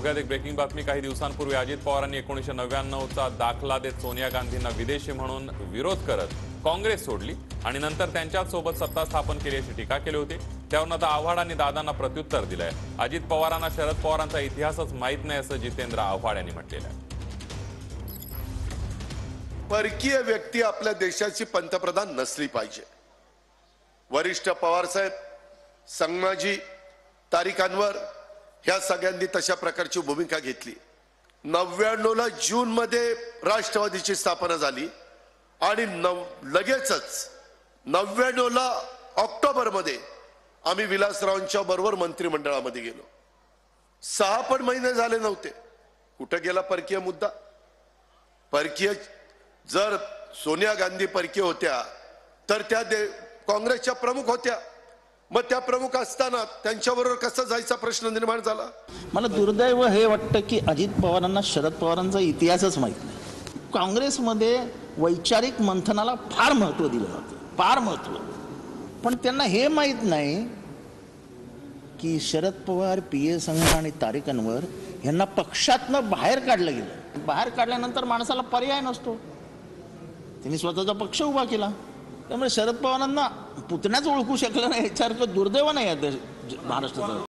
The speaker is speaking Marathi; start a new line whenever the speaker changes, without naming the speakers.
बघूयात एक ब्रेकिंग बातमी। काही दिवसांपूर्वी अजित पवारांनी 1999चा दाखला देत सोनिया गांधींना विदेशी म्हणून विरोध करत काँग्रेस सोडली आणि नंतर त्यांच्याच सोबत सत्ता स्थापन केली अशी टीका केली होती। त्यावर आता आव्हाड आणि दादांना प्रत्युत्तर दिलंय। अजित पवारांना शरद पवारांचा इतिहासच माहीत नाही असं जितेंद्र आव्हाड यांनी म्हटलेलं आहे।
परकीय व्यक्ती आपल्या देशाची पंतप्रधान नसली पाहिजे। वरिष्ठ पवार साहेब, संगमाजी, तारिक अनवर ह्या सगळ्यांनी तशा प्रकारची भूमिका घेतली। 99ला जून मध्ये राष्ट्रवादीची स्थापना झाली आणि लगेचच 99ला ऑक्टोबर मध्ये आम्ही विलासरावांच्या बरोबर मंत्रिमंडळामध्ये गेलो। 6 पण महिने झाले नव्हते। कुठे गेला परकीय मुद्दा? परकीय जर सोनिया गांधी परकीय होत्या तर त्या काँग्रेसच्या प्रमुख होत्या। मग त्या प्रमुख असताना त्यांच्याबरोबर कसं जायचा प्रश्न निर्माण झाला।
मला दुर्दैव हे वाटतं की अजित पवारांना शरद पवारांचा इतिहासच माहीत नाही। काँग्रेसमध्ये वैचारिक मंथनाला फार महत्त्व दिलं जातं, फार महत्त्व, पण त्यांना हे माहीत नाही की शरद पवार, पी.ए. संगमा आणि तारिक अनवर यांना पक्षातनं बाहेर काढलं गेलं। बाहेर काढल्यानंतर माणसाला पर्याय नसतो, त्यांनी स्वतःचा पक्ष उभा केला। त्यामुळे शरद पवारांना पुतण्याच ओळखू शकलं नाही याच्यासारखं दुर्दैव नाही आहे महाराष्ट्रात।